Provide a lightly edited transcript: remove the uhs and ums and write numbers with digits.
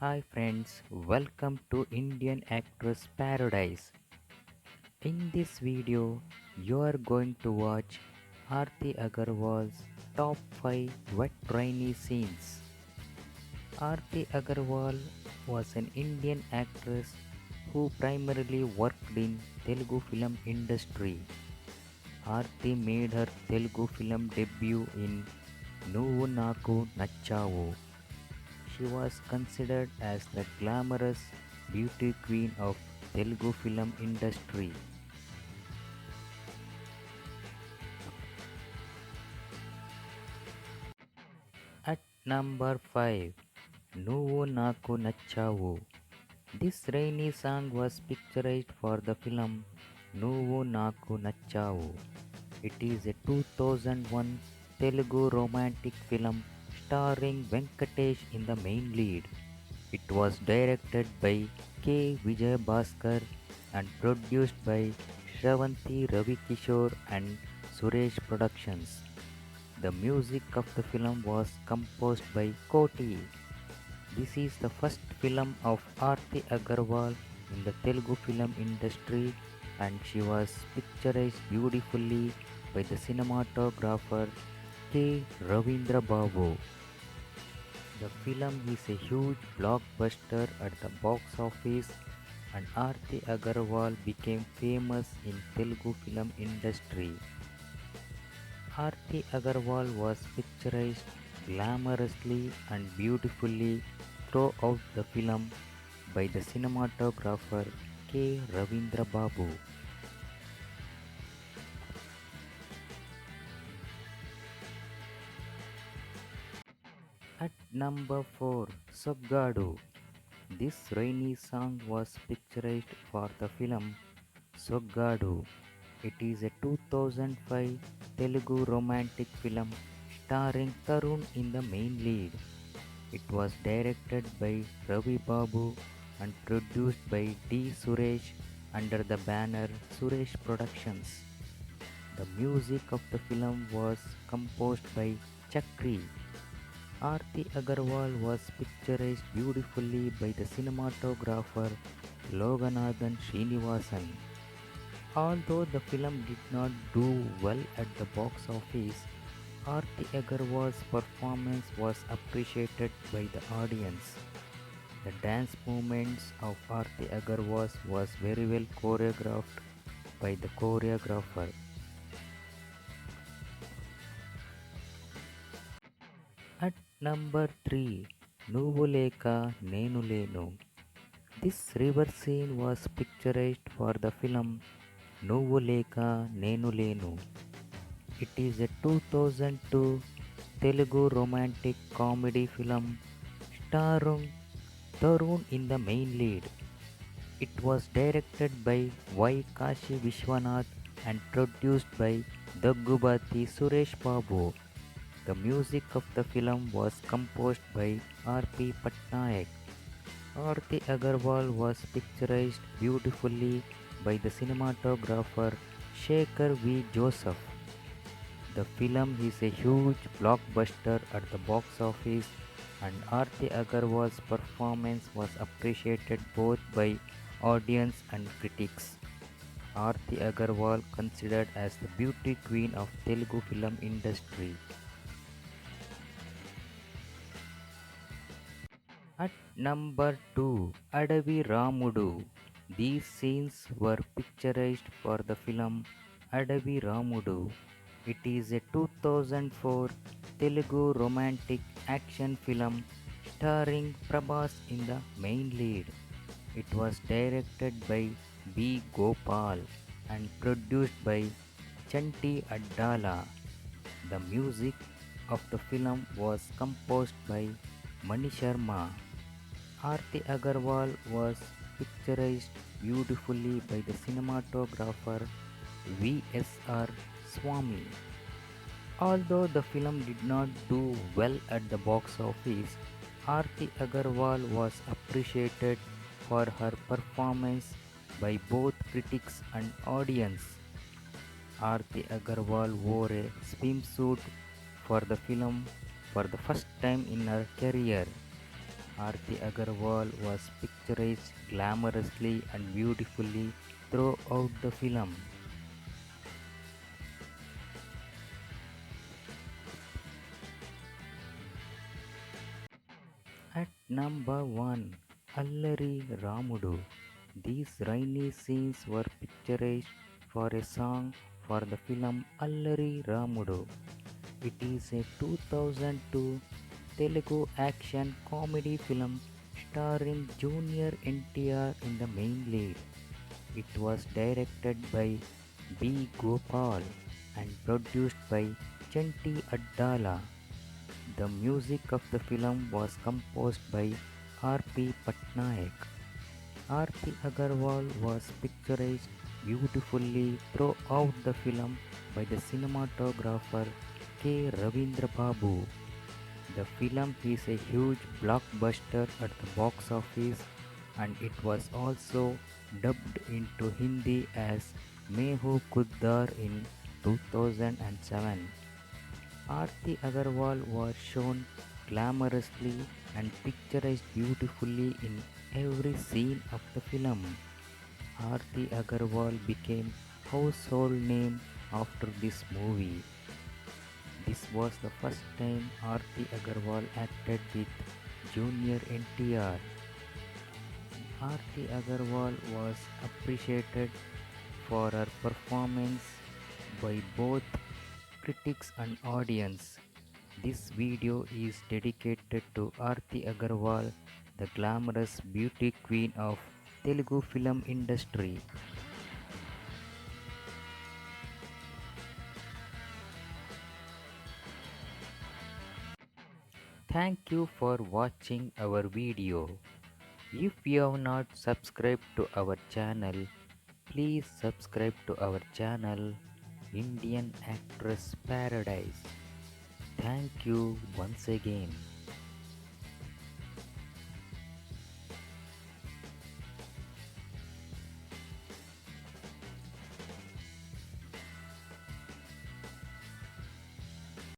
Hi friends, welcome to Indian Actress Paradise. In this video, you are going to watch Arthi Agarwal's top 5 wet rainy scenes. Arthi Agarwal was an Indian actress who primarily worked in Telugu film industry. Arthi made her Telugu film debut in Nuvu Naku Nachchavu. She was considered as the glamorous beauty queen of Telugu film industry. At number 5, Nuvu Naku Nachchavu. This rainy song was picturized for the film Nuvu Naku Nachchavu. It is a 2001 Telugu romantic film starring Venkatesh in the main lead. It was directed by K. Vijay Bhaskar and produced by Shravanti Ravikishore and Suresh Productions. The music of the film was composed by Koti. This is the first film of Arthi Agarwal in the Telugu film industry and she was picturized beautifully by the cinematographer K. Ravindra Babu. The film is a huge blockbuster at the box office and Arthi Agarwal became famous in Telugu film industry. Arthi Agarwal was picturized glamorously and beautifully throughout the film by the cinematographer K. Ravindra Babu. At number 4, Soggadu. This rainy song was picturized for the film Soggadu. It is a 2005 Telugu romantic film starring Tarun in the main lead. It was directed by Ravi Babu and produced by D. Suresh under the banner Suresh Productions. The music of the film was composed by Chakri. Arthi Agarwal was picturized beautifully by the cinematographer Loganathan Srinivasan. Although the film did not do well at the box office, Arthi Agarwal's performance was appreciated by the audience. The dance movements of Arthi Agarwal was very well choreographed by the choreographer. At number 3, Nuvuleka Nenu Lenu. This river scene was picturized for the film Nuvuleka Nenu Lenu. It is a 2002 Telugu romantic comedy film starring Tarun in the main lead. It was directed by Y. Kashi Vishwanath and produced by Daggubati Suresh Babu. The music of the film was composed by R.P. Patnaik. Arthi Agarwal was picturized beautifully by the cinematographer Shekhar V. Joseph. The film is a huge blockbuster at the box office and Arthi Agarwal's performance was appreciated both by audience and critics. Arthi Agarwal considered as the beauty queen of Telugu film industry. At number 2, Adavi Ramudu. These scenes were picturized for the film Adavi Ramudu. It is a 2004 Telugu romantic action film starring Prabhas in the main lead. It was directed by B. Gopal and produced by Chanti Addala. The music of the film was composed by Mani Sharma. Arthi Agarwal was picturized beautifully by the cinematographer V.S.R. Swami. Although the film did not do well at the box office, Arthi Agarwal was appreciated for her performance by both critics and audience. Arthi Agarwal wore a swimsuit for the film for the first time in her career. Arthi Agarwal was picturized glamorously and beautifully throughout the film. At number 1, Allari Ramudu. These rainy scenes were picturized for a song for the film Allari Ramudu. It is a 2002 Telugu action comedy film starring Junior NTR in the main lead. It was directed by B. Gopal and produced by Chanti Addala. The music of the film was composed by R.P. Patnaik. Arthi Agarwal was picturized beautifully throughout the film by the cinematographer K. Ravindra Babu. The film is a huge blockbuster at the box office and it was also dubbed into Hindi as Meho Kuddar in 2007. Arthi Agarwal was shown glamorously and picturized beautifully in every scene of the film. Arthi Agarwal became household name after this movie. This was the first time Arthi Agarwal acted with Junior NTR. Arthi Agarwal was appreciated for her performance by both critics and audience. This video is dedicated to Arthi Agarwal, the glamorous beauty queen of Telugu film industry. Thank you for watching our video. If you have not subscribed to our channel, please subscribe to our channel Indian Actress Paradise. Thank you once again.